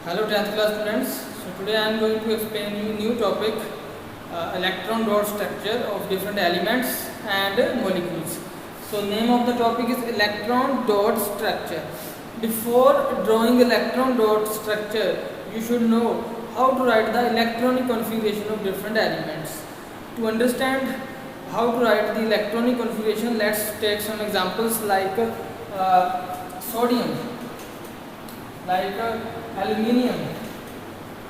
Hello 10th class students. So today I am going to explain you new topic, electron dot structure of different elements and molecules. So name of the topic is electron dot structure. Before drawing electron dot structure, you should know how to write the electronic configuration of different elements. To understand how to write the electronic configuration, let's take some examples like sodium, like aluminium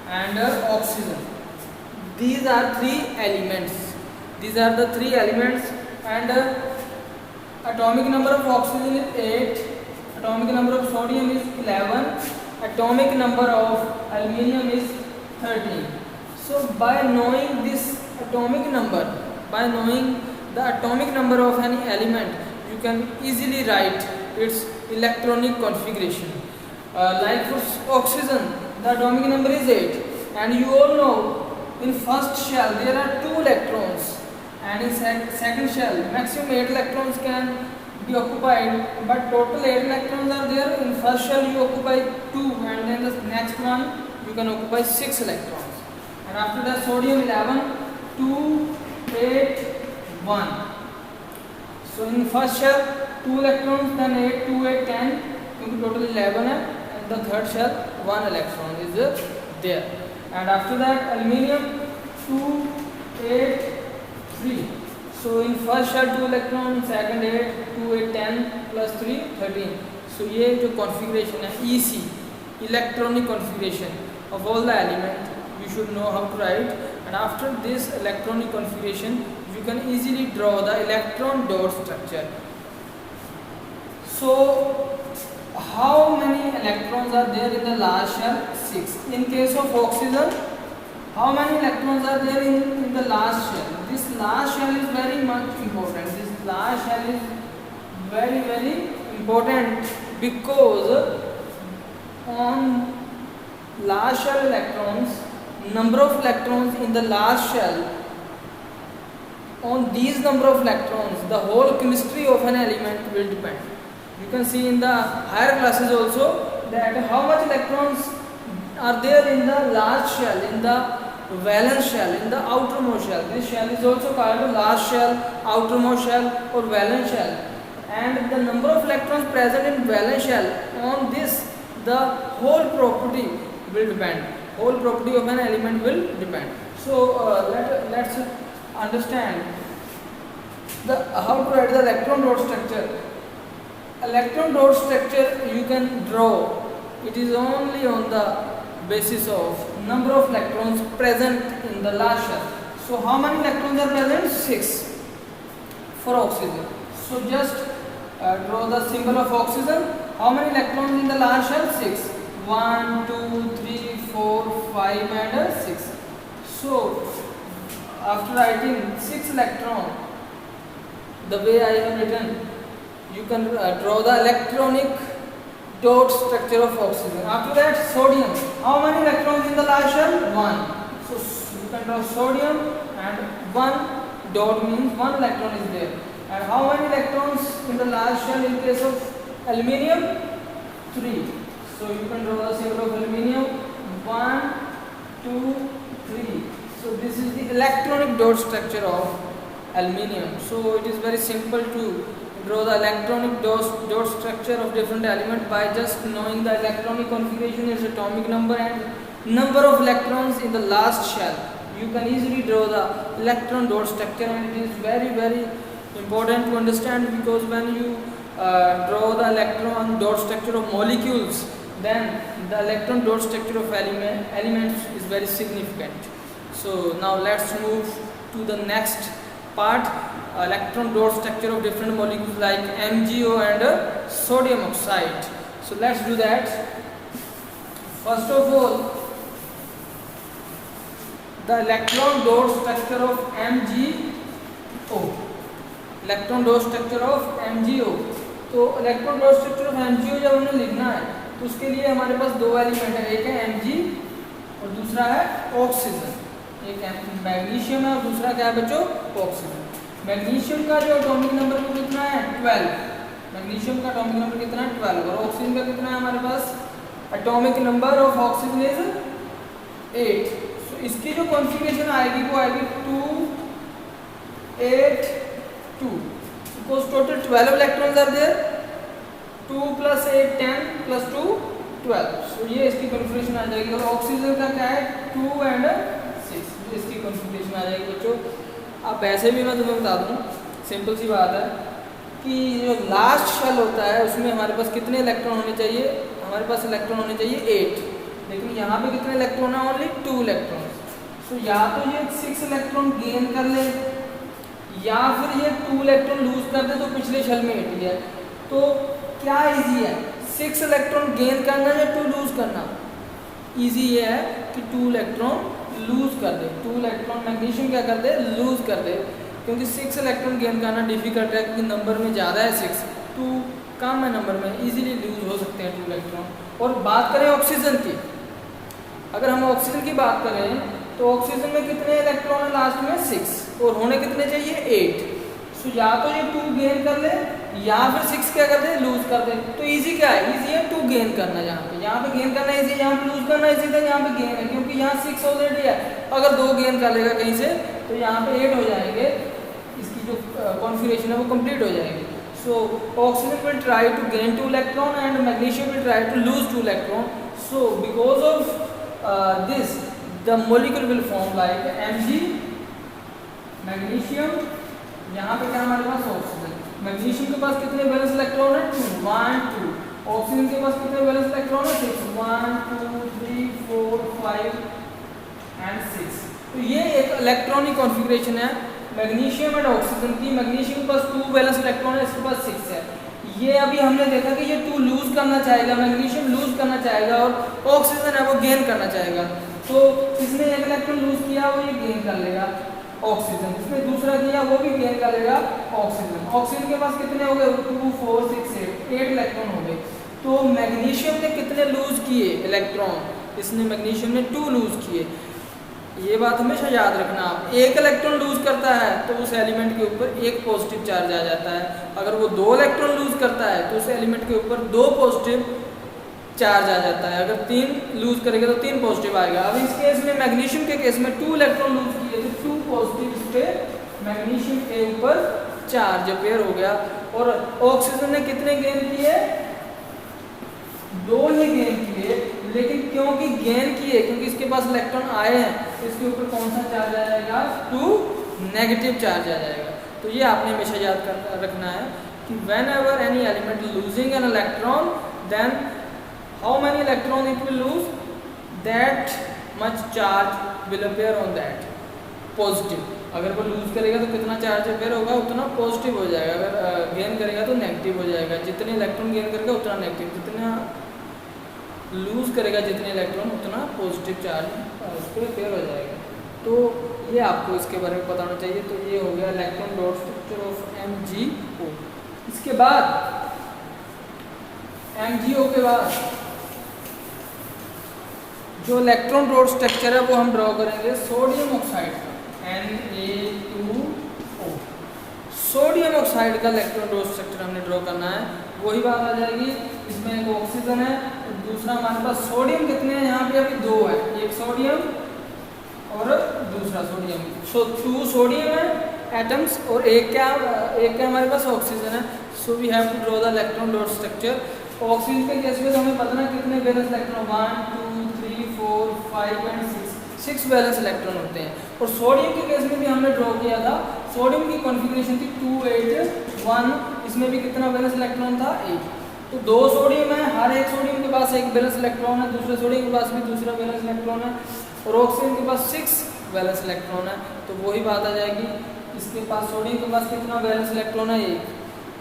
and oxygen. These are three elements. These are the three elements, and atomic number of oxygen is 8, atomic number of sodium is 11, atomic number of aluminium is 13. So by knowing this atomic number, by knowing the atomic number of any element, you can easily write its electronic configuration. Like for oxygen, the atomic number is 8, and you all know in first shell there are 2 electrons, and in second shell maximum 8 electrons can be occupied, but total 8 electrons are there. In first shell you occupy 2, and then the next one you can occupy 6 electrons, and after that sodium 11, 2, 8, 1. So in first shell 2 electrons, then 8, 2, 8, 10, total 11 है, and the third shell 1 electron is there, and after that aluminium 2, 8, 3. So in first shell 2 electron, second 8, 2, 8, 10 plus 3, 13. So ये जो configuration है EC, electronic configuration of all the element, you should know how to write, and after this electronic configuration you can easily draw the electron dot structure. So how many electrons are there in the last shell? 6. In case of oxygen, how many electrons are there in the last shell? This last shell is very much important. This last shell is very important, because on last shell electrons, number of electrons in the last shell, on these number of electrons the whole chemistry of an element will depend. You can see in the higher classes also that how much electrons are there in the last shell, in the valence shell, in the outermost shell. This shell is also called last shell, outermost shell or valence shell, and the number of electrons present in valence shell, on this the whole property will depend. Whole property of an element will depend. So let's understand how to write the electron dot structure. Electron dot structure you can draw. It is only on the basis of number of electrons present in the last shell. So how many electrons are present? 6 for oxygen. So just draw the symbol of oxygen. How many electrons in the last shell? 6. 1, 2, 3, 4, 5 and 6. So after writing 6 electron, the way I have written, you can draw the electronic dot structure of oxygen. After that sodium, how many electrons in the last shell? 1. So you can draw sodium, and 1 dot means 1 electron is there. And how many electrons in the last shell in case of aluminium? 3. So you can draw the symbol of aluminium, 1, 2, 3. So this is the electronic dot structure of aluminium. So it is very simple to draw the electronic dot structure of different element by just knowing the electronic configuration, its atomic number and number of electrons in the last shell. You can easily draw the electron dot structure, and it is very important to understand, because when you draw the electron dot structure of molecules, then the electron dot structure of elements is very significant. So now let's move to the next part, electron dot structure of different molecules like MgO and sodium oxide. So let's do that. First of all, the electron dot structure of MgO. Electron dot structure of MgO. तो electron dot structure of MgO जब हमें लिखना है, तो उसके लिए हमारे पास 2 element है, एक है Mg और दूसरा है ऑक्सीजन. एक मैग्नीशियम है और दूसरा क्या है बच्चों? ऑक्सीजन. मैग्नीशियम का जो एटॉमिक नंबर वो कितना है? 12. मैग्नीशियम का एटॉमिक नंबर कितना है? 12. और ऑक्सीजन का कितना है हमारे पास? Atomic number of oxygen is 8. So इसकी जो कॉन्फ़िगरेशन आएगी वो आएगी 2 8 2, because total 12 electrons are there. 2 + 8 10 + 2 12. So ये इसकी कॉन्फ़िगरेशन आ जाएगी. और ऑक्सीजन का क्या है 2 and 6, इसकी कॉन्फ़िगरेशन आ जाएगी बच्चों. अब ऐसे भी मैं तुम्हें बता दूँ, सिंपल सी बात है कि जो लास्ट शेल होता है उसमें हमारे पास कितने इलेक्ट्रॉन होने चाहिए, हमारे पास इलेक्ट्रॉन होने चाहिए 8, लेकिन यहाँ पे कितने इलेक्ट्रॉन है, ओनली 2 इलेक्ट्रॉन. सो या तो ये 6 इलेक्ट्रॉन गेन कर ले या फिर ये 2 इलेक्ट्रॉन लूज कर दे, तो पिछले शेल में 8 है. तो क्या इजी है, 6 इलेक्ट्रॉन गेन करना या 2 लूज करना? इजी ये है कि 2 इलेक्ट्रॉन लूज कर दे. 2 इलेक्ट्रॉन मैग्नीशियम क्या कर दे, लूज कर दे, क्योंकि 6 इलेक्ट्रॉन गेन करना डिफिकल्ट है, क्योंकि नंबर में ज़्यादा है 6, 2 कम है नंबर में, इजीली लूज हो सकते हैं 2 इलेक्ट्रॉन. और बात करें ऑक्सीजन की, अगर हम ऑक्सीजन की बात करें तो ऑक्सीजन में कितने इलेक्ट्रॉन है लास्ट में 6, और होने कितने चाहिए 8. सो या तो ये 2 गेन कर ले या फिर 6 क्या कर दे, लूज कर दे. तो इजी क्या है, इजी है 2 गेन करना. यहाँ पे गेन करना इजी है, यहाँ पे लूज करना इजी था, यहाँ पे गेन है, क्योंकि यहाँ 6 ऑलरेडी है. अगर 2 गेन कर लेगा कहीं से तो यहाँ पे 8 हो जाएंगे, इसकी जो कॉन्फ़िगरेशन है वो कंप्लीट हो जाएगी. So oxygen will try to gain 2 electron and magnesium will try to lose 2 electron. So because of this the molecule will form like Mg, magnesium, यहाँ पे क्या हमारे पास ऑक्सीजन. मैग्नीशियम के पास कितने बैलेंस इलेक्ट्रॉन है 2 1 2. ऑक्सीजन के पास कितने बैलेंस इलेक्ट्रॉन है 6 1 2 3 4 5 एंड 6. तो ये एक इलेक्ट्रॉनिक कॉन्फ़िगरेशन है मैग्नीशियम एंड ऑक्सीजन की. मैग्नीशियम के पास 2 बैलेंस इलेक्ट्रॉन है, इसके पास 6 है. ये अभी हमने देखा कि ये 2 लूज करना चाहेगा, मैग्नीशियम लूज करना चाहेगा, और ऑक्सीजन है वो गेन करना चाहेगा. तो इसने एक इलेक्ट्रॉन लूज किया, वो ये गेन कर लेगा ऑक्सीजन. इसने दूसरा किया, वो भी गेन कर लेगा ऑक्सीजन. ऑक्सीजन के पास कितने हो गए 2 4 6 8 इलेक्ट्रॉन हो गए. तो मैग्नीशियम ने कितने लूज किए इलेक्ट्रॉन, इसने मैग्नीशियम ने 2 लूज किए. ये बात हमेशा याद रखना. आप एक इलेक्ट्रॉन लूज करता है तो उस एलिमेंट के ऊपर एक पॉजिटिव चार्ज आ जाता है. अगर वो 2 इलेक्ट्रॉन लूज करता है तो उस एलिमेंट के ऊपर 2 पॉजिटिव चार्ज आ जाता है. अगर 3 लूज करेगा तो 3 पॉजिटिव आएगा. अब इस केस में मैग्नीशियम के केस में 2 इलेक्ट्रॉन लूज किए तो 2 पॉजिटिव इस पे मैग्नीशियम के ऊपर चार्ज अपेयर हो गया. और ऑक्सीजन ने कितने गेन किए, 2 ही गेन किए, लेकिन क्योंकि गेन किए, क्योंकि इसके पास इलेक्ट्रॉन आए हैं, तो इसके ऊपर कौन सा चार्ज आ जाएगा 2 नेगेटिव चार्ज आ जाएगा. तो ये आपने हमेशा याद रखना है कि whenever any element losing an electron, then how many electron it will lose, that much charge will appear on that positive. अगर वो लूज करेगा तो कितना चार्ज अपेयर होगा, उतना पॉजिटिव हो जाएगा. अगर गेन करेगा तो नेगेटिव हो जाएगा. जितने इलेक्ट्रॉन गेन करेगा उतना नेगेटिव, जितना लूज करेगा जितने इलेक्ट्रॉन उतना पॉजिटिव चार्ज उस पर अपेयर हो जाएगा. तो ये आपको इसके बारे में पता होना चाहिए. तो ये हो गया electron dot structure of MgO. इसके बाद MgO के बाद जो इलेक्ट्रॉन डॉट स्ट्रक्चर है वो हम ड्रॉ करेंगे सोडियम ऑक्साइड का, Na2O. सोडियम ऑक्साइड का इलेक्ट्रॉन डॉट स्ट्रक्चर हमने ड्रॉ करना है. वही बात आ जाएगी, इसमें एक ऑक्सीजन है और दूसरा हमारे पास सोडियम कितने हैं, यहाँ पे अभी 2 है, एक सोडियम और दूसरा सोडियम. सो 2 सोडियम है एटम्स और एक क्या हमारे पास ऑक्सीजन है. So we have to draw the electron dot structure. Oxygen के केस में तो हमें पता ना कितने valence electron 1 2 3 4 5 and 6 valence electron होते हैं. और सोडियम के केस में भी हमने ड्रॉ किया था. सोडियम की कॉन्फ़िगरेशन थी 2 8 1. इसमें भी कितना बैलेंस इलेक्ट्रॉन था 1. तो 2 सोडियम है, हर एक सोडियम के पास एक बैलेंस इलेक्ट्रॉन है, दूसरे सोडियम के पास भी दूसरा बैलेंस इलेक्ट्रॉन है, और ऑक्सीजन के पास 6 बैलेंस इलेक्ट्रॉन है. तो वही बात आ जाएगी, इसके पास सोडियम के पास कितना बैलेंस इलेक्ट्रॉन है 1,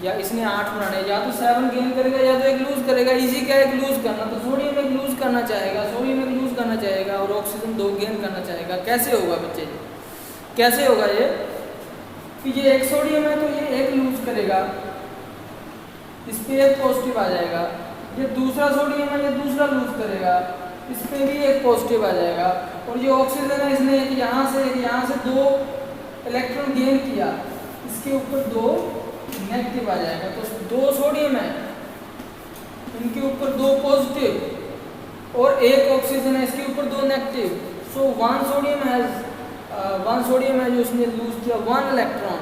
या इसने 8 बनाने, या तो 7 गेन करेगा या तो एक लूज करेगा. इजी क्या है, एक लूज करना. तो सोडियम एक लूज करना चाहेगा, सोडियम एक लूज करना चाहेगा, और ऑक्सीजन 2 गेन करना चाहेगा. कैसे होगा बच्चे, कैसे होगा ये कि ये एक सोडियम है तो ये एक लूज करेगा, इस पे एक पॉजिटिव आ जाएगा. ये दूसरा सोडियम है, ये दूसरा लूज करेगा, इस पे भी एक पॉजिटिव आ जाएगा. और ये ऑक्सीजन है, इसने एक यहाँ से 2 इलेक्ट्रॉन गेन किया, इसके ऊपर 2 नेगेटिव आ जाएगा. तो 2 सोडियम है, इनके ऊपर 2 पॉजिटिव, और एक ऑक्सीजन है, इसके ऊपर 2 नेगेटिव। सो वन सोडियम है जो उसने लूज किया 1 इलेक्ट्रॉन,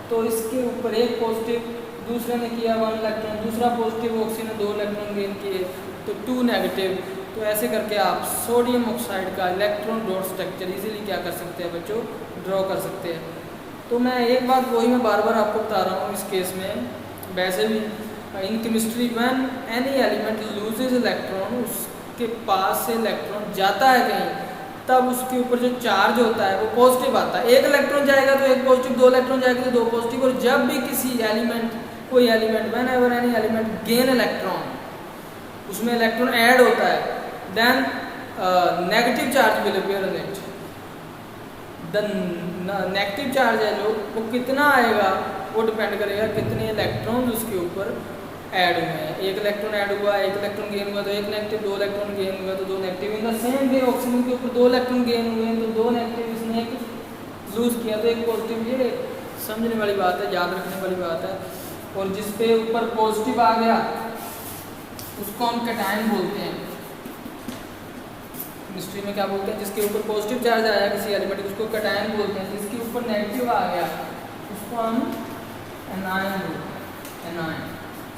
तो इसके ऊपर एक पॉजिटिव, दूसरे ने किया 1 इलेक्ट्रॉन, दूसरा पॉजिटिव, ऑक्सीजन ने 2 इलेक्ट्रॉन गेन किए, तो 2 नेगेटिव। तो ऐसे करके आप सोडियम ऑक्साइड का इलेक्ट्रॉन डॉट स्ट्रक्चर इजीली क्या कर सकते हैं बच्चों, ड्रॉ कर सकते हैं। तो मैं एक बात वही मैं बार बार आपको बता रहा हूँ इस केस में, वैसे भी in chemistry when any element loses electron, उसके पास से इलेक्ट्रॉन जाता है कहीं, तब उसके ऊपर जो चार्ज होता है वो पॉजिटिव आता है। एक इलेक्ट्रॉन जाएगा तो एक पॉजिटिव, 2 इलेक्ट्रॉन जाएगा तो 2 पॉजिटिव। और जब भी किसी एलिमेंट, कोई element, whenever any element gain electron, उसमें इलेक्ट्रॉन ऐड होता है, then negative charge will appear in it. The negative charge है जो वो कितना आएगा वो डिपेंड करेगा कितने इलेक्ट्रॉन उसके ऊपर ऐड हुए हैं। एक इलेक्ट्रॉन ऐड हुआ, एक इलेक्ट्रॉन गेन हुआ तो एक नेगेटिव, 2 इलेक्ट्रॉन गेन हुआ तो 2 negative. In the same way oxygen के ऊपर 2 इलेक्ट्रॉन गेन हुए हैं तो 2 नेगेटिव, इसने एक लूज किया तो एक पॉजिटिव। ये समझने वाली बात है, याद रखने वाली बात है। और जिस पे ऊपर पॉजिटिव आ गया उसको हम कैटायन बोलते हैं। केमिस्ट्री में क्या बोलते हैं, जिसके ऊपर पॉजिटिव चार्ज आया किसी एलिमेंट उसको कैटायन बोलते हैं। जिसके ऊपर नेगेटिव आ गया उसको हम एनायन बोलते हैं, anion.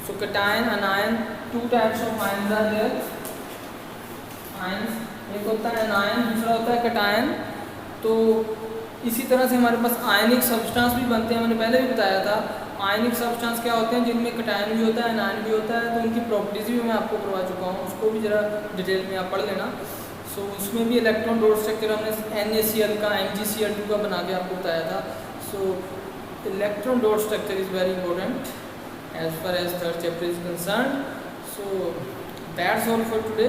So cation, anion, 2 types of ions are there. Ions, एक होता है anion, दूसरा होता है cation। तो इसी तरह से हमारे पास आयनिक सब्सटेंस भी बनते हैं, मैंने पहले भी बताया था। आयनिक सब्सटेंस क्या होते हैं, जिनमें cation भी होता है, anion भी होता है। तो उनकी प्रॉपर्टीज भी मैं आपको करवा चुका हूँ, उसको भी ज़रा डिटेल में आप पढ़ लेना। सो उसमें भी इलेक्ट्रॉन डॉट स्ट्रक्चर हमने NaCl का, MgCl2 का बना के आपको बताया था। सो electron dot structure is very important as far as third chapter is concerned. So that's all for today.